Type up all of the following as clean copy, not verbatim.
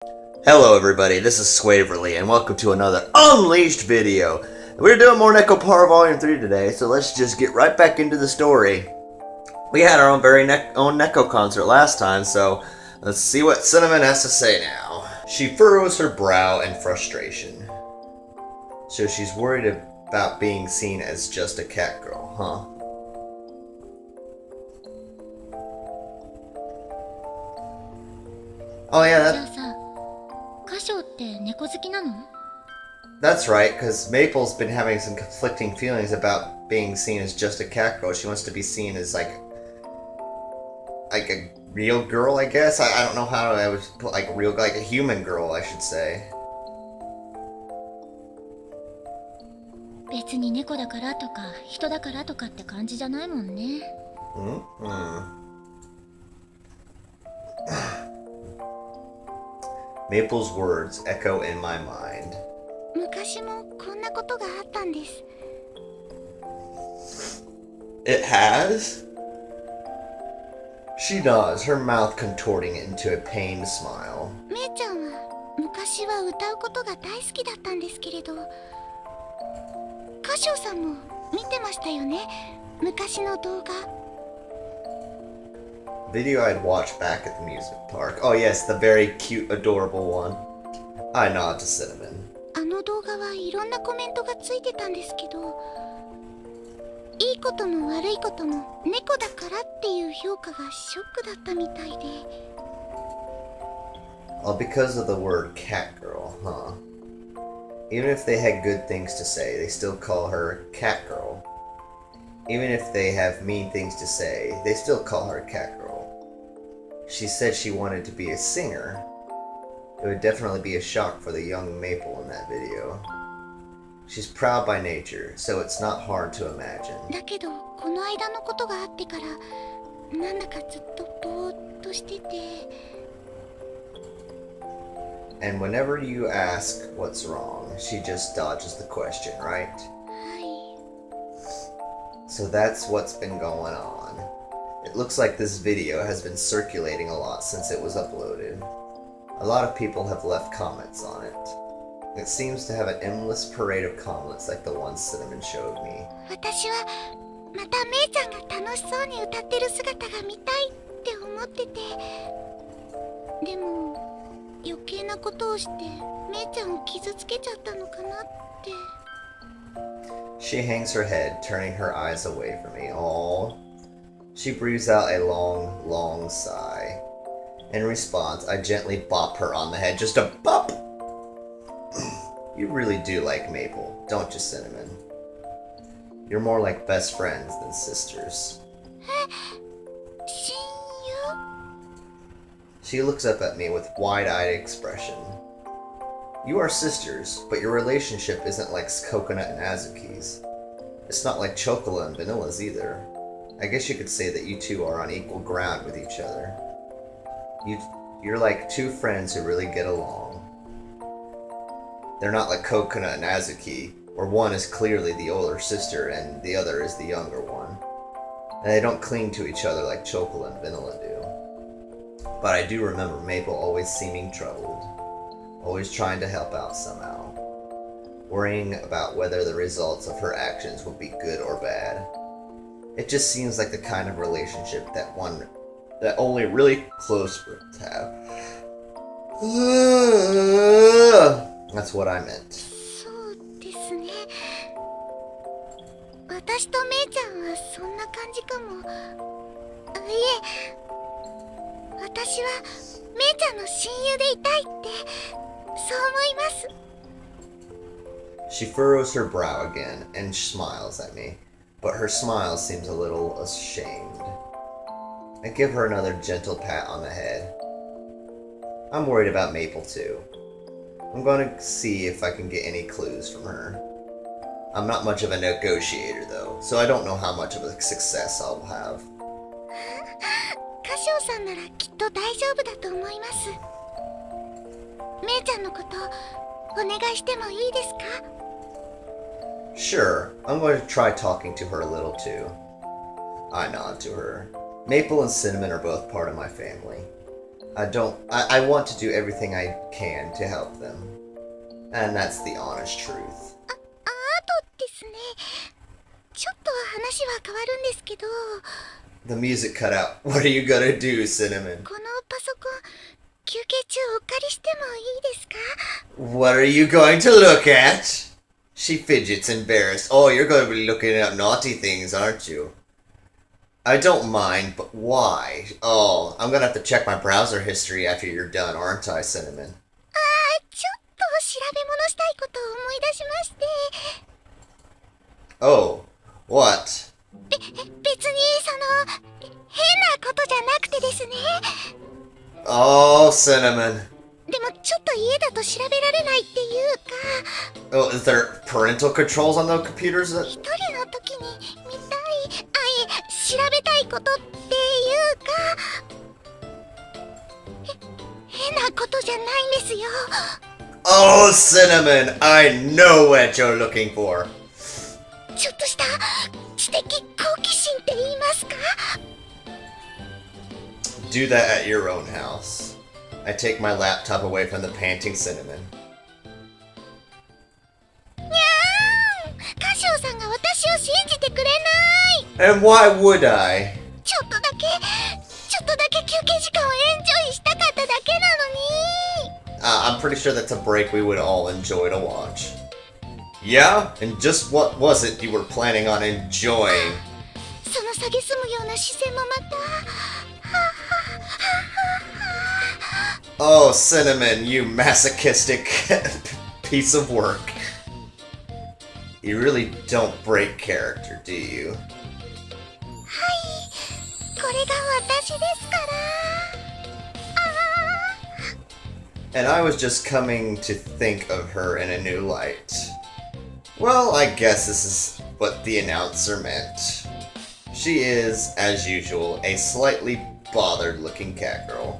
Hello everybody, this is Swaverly, and welcome to another Unleashed video. We're doing more Nekopara Volume 3 today, so let's just get right back into the story. We had our own own Neko concert last time, so let's see what Cinnamon has to say now. She furrows her brow in frustration. So she's worried about being seen as just a cat girl, huh? Oh yeah, that's right, because Maple's been having some conflicting feelings about being seen as just a cat girl. She wants to be seen as like a real girl, I guess. I don't know how I would put like a human girl, I should say. 別に猫だからとか人だからとかって感じじゃないもんね。Maple's words echo in my mind. 昔もこんなことがあったんです。 It has? She nods, her mouth contorting into a pained smile. めいちゃんは昔は歌うことが大好きだったんですけれど、歌唱さんも見てましたよね、昔の動画。 Video I'd watched back at the amusement park. Oh yes, the very cute, adorable one. I nod to Cinnamon. あの動画はいろんなコメントがついてたんですけど、いいことも悪いことも猫だからっていう評価がショックだったみたいで。 Oh, because of the word cat girl, huh? Even if they had good things to say, they still call her cat girl. Even if they have mean things to say, they still call her cat girl. She said she wanted to be a singer. It would definitely be a shock for the young Maple in that video. She's proud by nature, so it's not hard to imagine. だけどこの間のことがあってからなんだかずっとぼーっとしてて。 And whenever you ask what's wrong, she just dodges the question, right? はい。 So that's what's been going on. It looks like this video has been circulating a lot since it was uploaded. A lot of people have left comments on it. It seems to have an endless parade of comments like the one Cinnamon showed me. 私はまためいちゃんが楽しそうに歌ってる姿が見たいって思ってて、でも余計なことをしてめいちゃんを傷つけちゃったのかなって。 She hangs her head, turning her eyes away from me. Aww. She breathes out a long, long sigh. In response, I gently bop her on the head. Just a bop! You really do like Maple, don't you, Cinnamon? You're more like best friends than sisters. 親友？ She looks up at me with wide-eyed expression. You are sisters, but your relationship isn't like Coconut and Azuki's. It's not like Chocola and Vanilla's either. I guess you could say that you two are on equal ground with each other. You're like two friends who really get along. They're not like Coconut and Azuki, where one is clearly the older sister and the other is the younger one. And they don't cling to each other like Chocola and Vanilla do. But I do remember Maple always seeming troubled, always trying to help out somehow, worrying about whether the results of her actions would be good or bad. It just seems like the kind of relationship that only really close friends have. That's what I meant. そうですね。私とめいちゃんはそんな感じかも。いえ、私はめいちゃんの親友でいたいってそう思います。 She furrows her brow again and smiles at me, but her smile seems a little ashamed. I give her another gentle pat on the head. I'm worried about Maple too. I'm going to see if I can get any clues from her. I'm not much of a negotiator though, so I don't know how much of a success I'll have. 歌唱さんならきっと大丈夫だと思います。めいちゃんのことお願いしてもいいですか？ Sure, I'm going to try talking to her a little too. I nod to her. Maple and Cinnamon are both part of my family. I want to do everything I can to help them. And that's the honest truth. あとですね、ちょっと話は変わるんですけど、 The music cut out. What are you gonna do, Cinnamon? このパソコン休憩中お借りしてもいいですか？ What are you going to look at? She fidgets, embarrassed. Oh, you're going to be looking at naughty things, aren't you? I don't mind, but why? Oh, I'm gonna have to check my browser history after you're done, aren't I, Cinnamon? ちょっと調べ物したいことを思い出しまして。 Oh, what? 別に変なことじゃなくてですね。 Oh, Cinnamon. でもちょっと家だと調べられないっていうか、 Oh, is there parental controls on the computers? 一人の時に見たい、調べたいことっていうか、変なことじゃないんですよ。 Oh, Cinnamon, I know what you're looking for. ちょっとした知的好奇心って言いますか？ Do that at your own house. I take my laptop away from the panting Cinnamon. にゃーん、歌唱さんが私を信じてくれない。 And why would I? ちょっとだけ休憩時間をエンジョイしたかっただけなのに。 I'm pretty sure that's a break we would all enjoy to watch. Yeah? And just what was it you were planning on enjoying? その蔑むような視線もまた。 Oh, Cinnamon, you masochistic piece of work. You really don't break character, do you? はい、これが私ですから。 And I was just coming to think of her in a new light. Well, I guess this is what the announcer meant. She is, as usual, a slightly bothered-looking cat girl.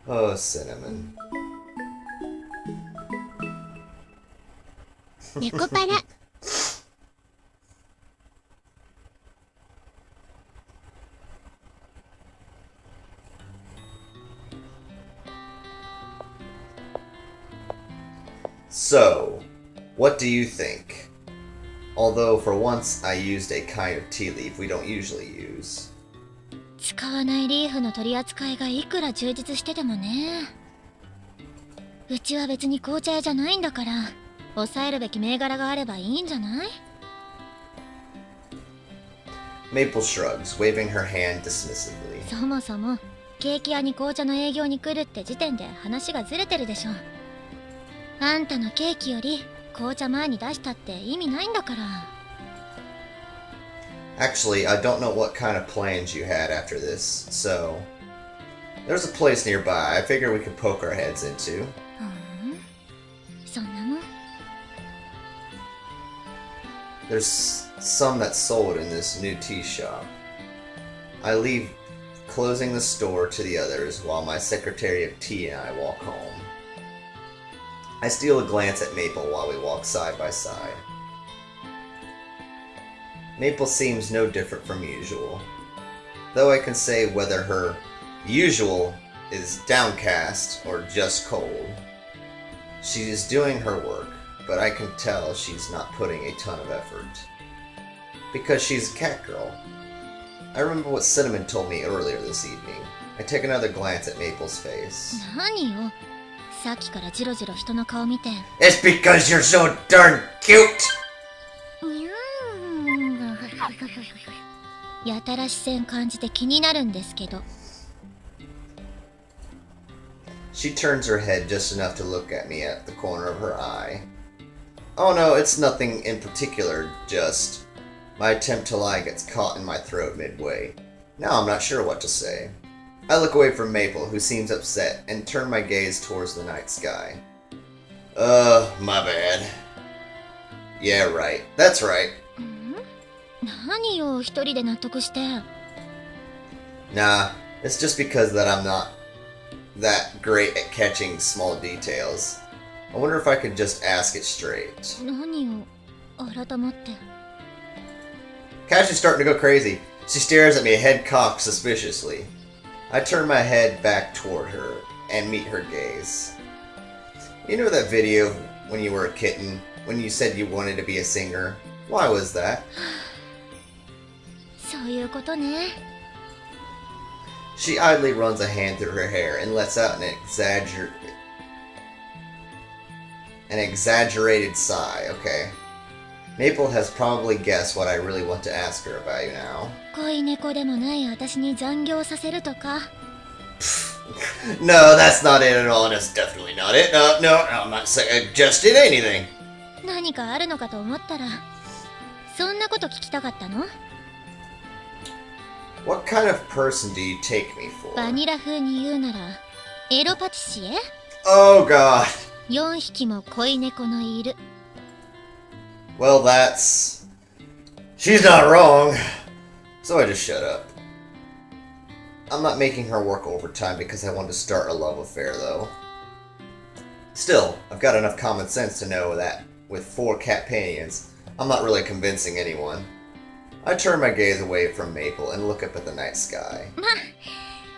Oh, Cinnamon. ネコパラ。 So, what do you think? Although for once I used a kind of tea leaf we don't usually use. 使わないリーフの取り扱いがいくら充実しててもね。うちは別に紅茶屋じゃないんだから、抑えるべき銘柄があればいいんじゃない？ Maple shrugs, waving her hand dismissively. そもそもケーキ屋に紅茶の営業に来るって時点で話がずれてるでしょ。あんたのケーキより紅茶前に出したって意味ないんだから。 Actually, I don't know what kind of plans you had after this, so... There's a place nearby I figure we could poke our heads into. そんなもん。 There's some that's sold in this new tea shop. I leave, closing the store to the others while my secretary of tea and I walk home. I steal a glance at Maple while we walk side by side. Maple seems no different from usual, though I can say whether her usual is downcast or just cold. She is doing her work, but I can tell she's not putting a ton of effort. Because she's a cat girl. I remember what Cinnamon told me earlier this evening. I take another glance at Maple's face. 何よ、さっきからジロジロ人の顔見て。 It's because you're so darn cute! やたら視線感じて気になるんですけど。 She turns her head just enough to look at me at the corner of her eye. Oh no, it's nothing in particular, just... My attempt to lie gets caught in my throat midway. Now I'm not sure what to say. I look away from Maple, who seems upset, and turn my gaze towards the night sky. My bad. Yeah, right. That's right. 何よ、一人で納得して。 Nah, it's just because that I'm not that great at catching small details. I wonder if I could just ask it straight. 何よ、改まって。Cashie's starting to go crazy. She stares at me, head cocked suspiciously. I turn my head back toward her and meet her gaze. You know that video when you were a kitten, when you said you wanted to be a singer? Why was that? そういうことね。 She idly runs a hand through her hair and lets out an exaggerated sigh, okay. Maple has probably guessed what I really want to ask her about you now. 恋猫でもない私に残業させるとか。 No, that's not it at all. That's definitely not it. No, I'm not suggesting anything. 何かあるのかと思ったら、そんなこと聞きたかったの？ What kind of person do you take me for? バニラ風に言うなら、エロパティシエ？ Oh god. 4匹も恋猫のいる。 Well, that's... She's not wrong. So I just shut up. I'm not making her work overtime because I want to start a love affair, though. Still, I've got enough common sense to know that, with 4 companions, I'm not really convincing anyone. I turn my gaze away from Maple and look up at the night sky. まあ、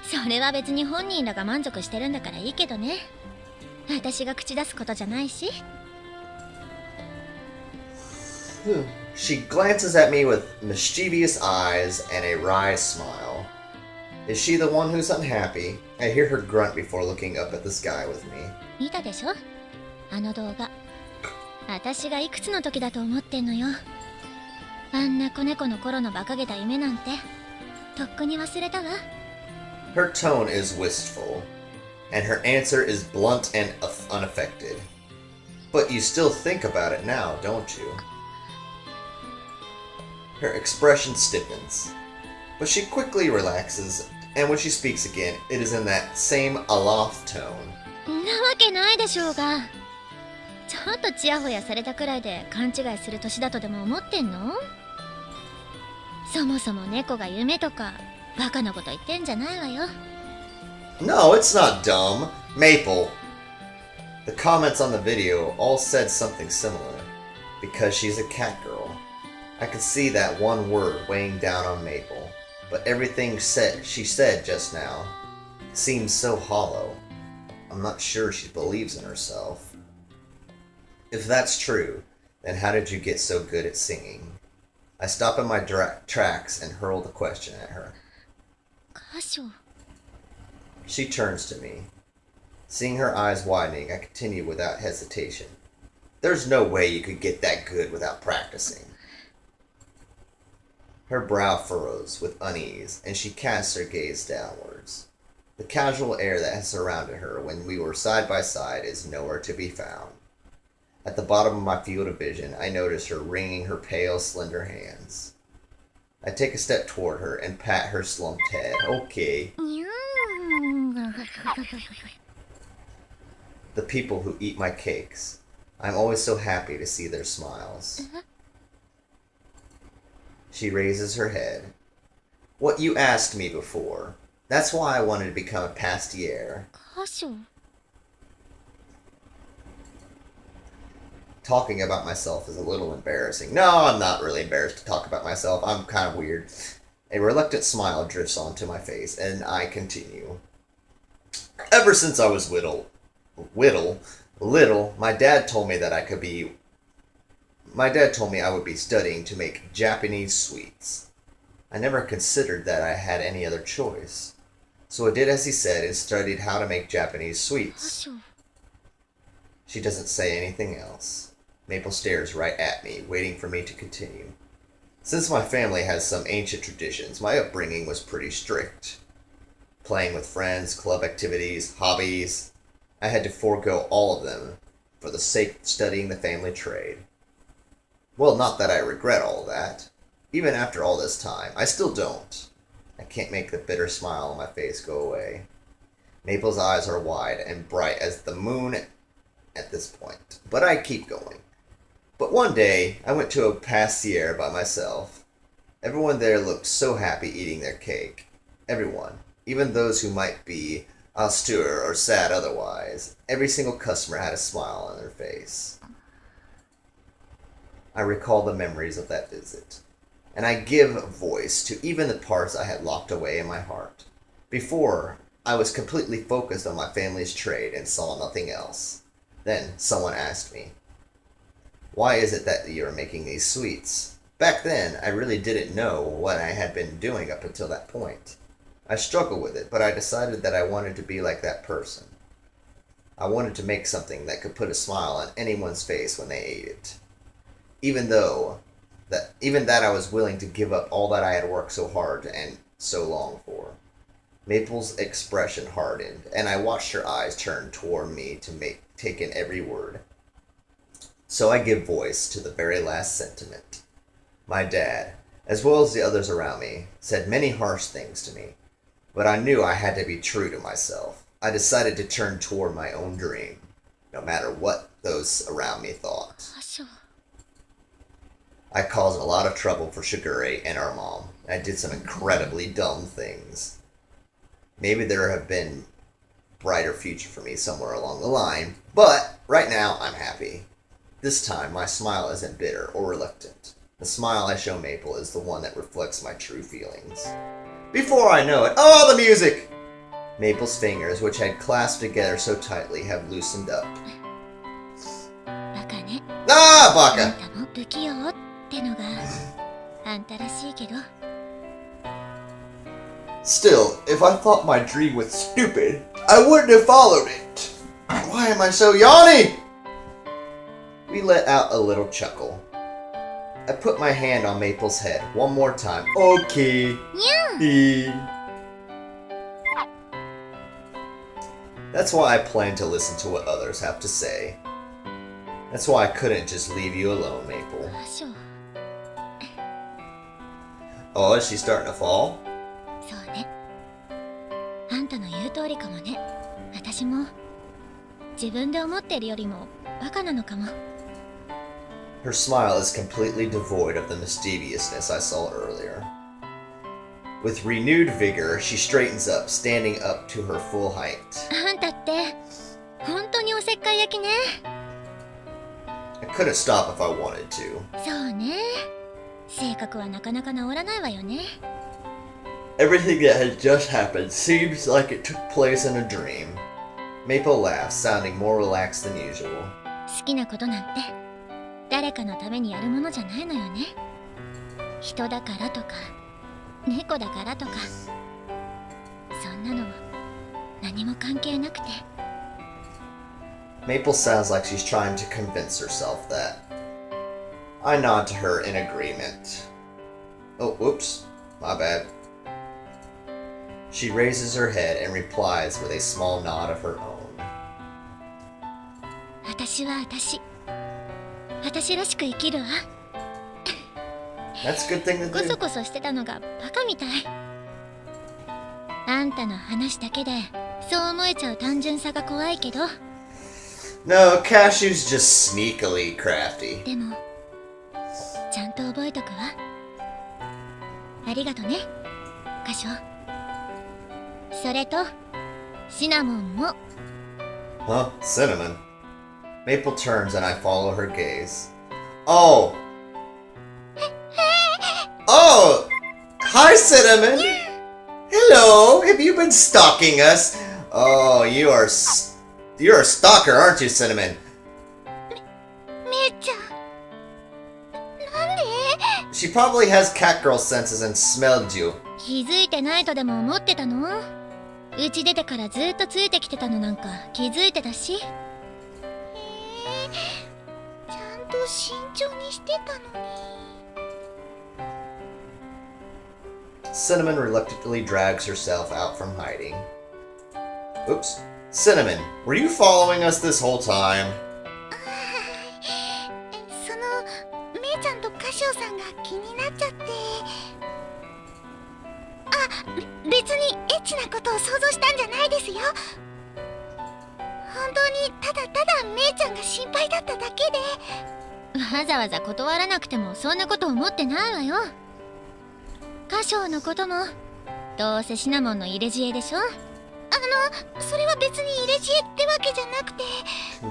それは別に本人らが満足してるんだからいいけどね。私が口出すことじゃないし。 She glances at me with mischievous eyes and a wry smile. Is she the one who's unhappy? I hear her grunt before looking up at the sky with me. 見たでしょ？あの動画。私がいくつの時だと思ってんのよ。あんな子猫の頃の馬鹿げた夢なんて、とっくに忘れたわ。 Her tone is wistful, and her answer is blunt and unaffected. But you still think about it now, don't you? Her expression stiffens, but she quickly relaxes, and when she speaks again, it is in that same aloft tone. なわけないでしょうが。ちょっとチヤホヤされたくらいで勘違いする年だとでも思ってんの？そもそも猫が夢とかバカなこと言ってんじゃないわよ。 No, it's not dumb. Maple. The comments on the video all said something similar. Because she's a cat girl. I could see that one word weighing down on Maple. But everything she said just now seems so hollow. I'm not sure she believes in herself. If that's true, then how did you get so good at singing? I stop in my tracks and hurl the question at her. 歌唱。 She turns to me. Seeing her eyes widening, I continue without hesitation. There's no way you could get that good without practicing. Her brow furrows with unease, and she casts her gaze downwards. The casual air that has surrounded her when we were side by side is nowhere to be found. At the bottom of my field of vision, I notice her wringing her pale, slender hands. I take a step toward her and pat her slumped head. Okay. The people who eat my cakes. I'm always so happy to see their smiles. She raises her head. What you asked me before. That's why I wanted to become a pastier. 歌唱。 Talking about myself is a little embarrassing. No, I'm not really embarrassed to talk about myself. I'm kind of weird. A reluctant smile drifts onto my face, and I continue. Ever since I was little, my dad told me that I would be studying to make Japanese sweets. I never considered that I had any other choice. So I did as he said and studied how to make Japanese 歌 sweets. 唱。 She doesn't say anything else. Maple stares right at me, waiting for me to continue. Since my family has some ancient traditions, my upbringing was pretty strict. Playing with friends, club activities, hobbies. I had to forego all of them for the sake of studying the family trade. Well, not that I regret all that. Even after all this time, I still don't. I can't make the bitter smile on my face go away. Maple's eyes are wide and bright as the moon at this point, but I keep going. But one day, I went to a pastier by myself. Everyone there looked so happy eating their cake. Everyone, even those who might be austere or sad otherwise. Every single customer had a smile on their face. I recall the memories of that visit, and I give voice to even the parts I had locked away in my heart. Before, I was completely focused on my family's trade and saw nothing else. Then someone asked me, "Why is it that you are making these sweets?" Back then, I really didn't know what I had been doing up until that point. I struggled with it, but I decided that I wanted to be like that person. I wanted to make something that could put a smile on anyone's face when they ate it. Even that I was willing to give up all that I had worked so hard and so long for. Maple's expression hardened, and I watched her eyes turn toward me to take in every word. So I give voice to the very last sentiment. My dad, as well as the others around me, said many harsh things to me, but I knew I had to be true to myself. I decided to turn toward my own dream, no matter what those around me thought. I caused a lot of trouble for Shigure and our mom. I did some incredibly dumb things. Maybe there have been brighter future for me somewhere along the line, but right now I'm happy. This time my smile isn't bitter or reluctant. The smile I show Maple is the one that reflects my true feelings. Before I know it, oh, the music! Maple's fingers, which had clasped together so tightly, have loosened up. Ah, baka! Still, if I thought my dream was stupid, I wouldn't have followed it. Why am I so yawny? We let out a little chuckle. I put my hand on Maple's head one more time. Okay. That's why I plan to listen to what others have to say. That's why I couldn't just leave you alone, Maple. Oh, is she starting to fall? Her smile is completely devoid of the mischievousness I saw earlier. With renewed vigor, she straightens up, standing up to her full height. I couldn't stop if I wanted to. Everything that had just happened seems like it took place in a dream. Maple laughs, sounding more relaxed than usual. Maple sounds like she's trying to convince herself that. I nod to her in agreement. Oh, whoops. My bad. She raises her head and replies with a small nod of her own. That's a good thing to do. No, Cashew's just sneakily crafty. Huh? Cinnamon? Maple turns and I follow her gaze. Oh! Oh! Hi, Cinnamon! Hello! Have you been stalking us? Oh, you're a stalker, aren't you, Cinnamon? She probably has catgirl senses and smelled you. Cinnamon reluctantly drags herself out from hiding. Oops. Cinnamon, were you following us this whole time?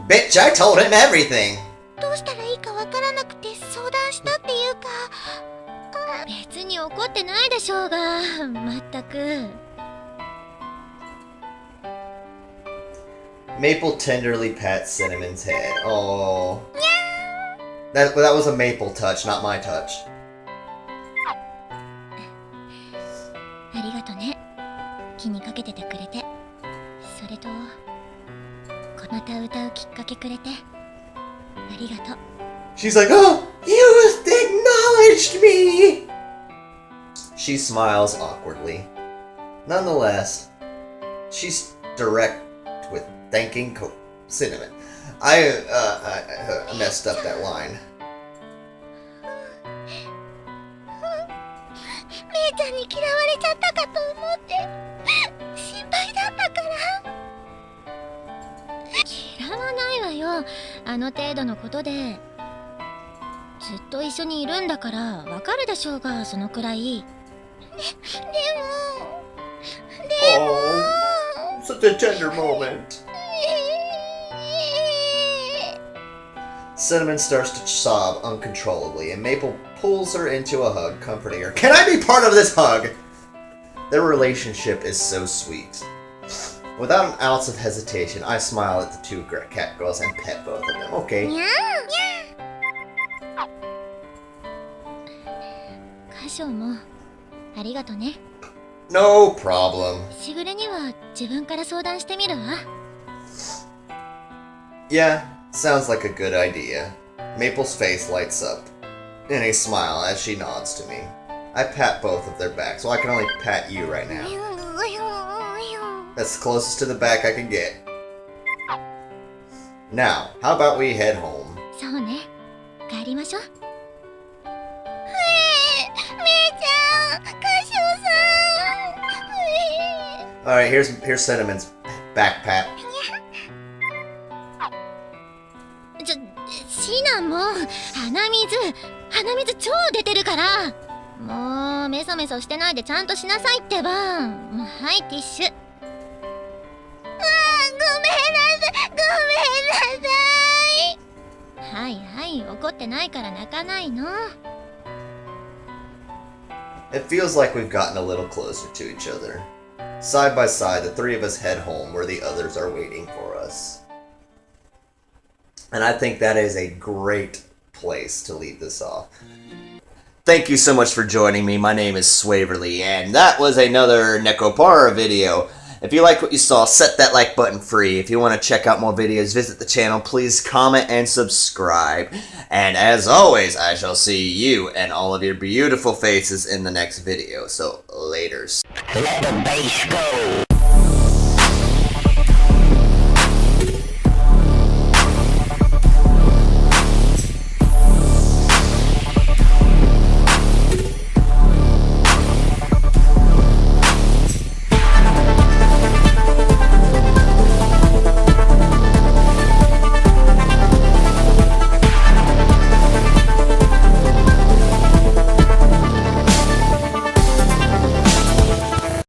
Bitch, I told him everything! 別に怒ってないでしょうが、まったく。Maple tenderly pats Cinnamon's head. Oh. That was a Maple touch, not my touch. ありがとね。気にかけててくれて。それと、この歌歌うきっかけくれて。ありがとう。She's like, oh, you acknowledged me! She smiles awkwardly. Nonetheless, she's direct with thanking Cinnamon. I messed up that line. めいちゃんに嫌われちゃったかと思って心配だったから。嫌わないわよ、あの程度のことで。ずっと一緒にいるんだからわかるでしょうが、そのくらい。でも Oh, such a tender moment. Cinnamon starts to sob uncontrollably, and Maple pulls her into a hug, comforting her. Can I be part of this hug? Their relationship is so sweet. Without an ounce of hesitation, I smile at the two cat girls and pet both of them. Okay. 歌唱もありがとね。 No problem. しぐれには自分から相談してみるわ。 Yeah, sounds like a good idea. Maple's face lights up in a smile as she nods to me. I pat both of their backs, so I can only pat you right now. That's the closest to the back I can get. Now, how about we head home? そうね、帰りましょう。めいちゃん、歌唱さん。 Alright, here's Cinnamon's back pat. シナも鼻水超出てるから。もうメソメソしてないでちゃんとしなさいってば。はい、ティッシュ。ごめんなさい。はいはい、怒ってないから泣かないの。 It feels like we've gotten a little closer to each other. Side by side, the three of us head home where the others are waiting for us. And I think that is a great place to leave this off. Thank you so much for joining me. My name is Swaverly, and that was another Nekopara video. If you liked what you saw, set that like button free. If you want to check out more videos, visit the channel. Please comment and subscribe. And as always, I shall see you and all of your beautiful faces in the next video. So, laters. Let the bass go.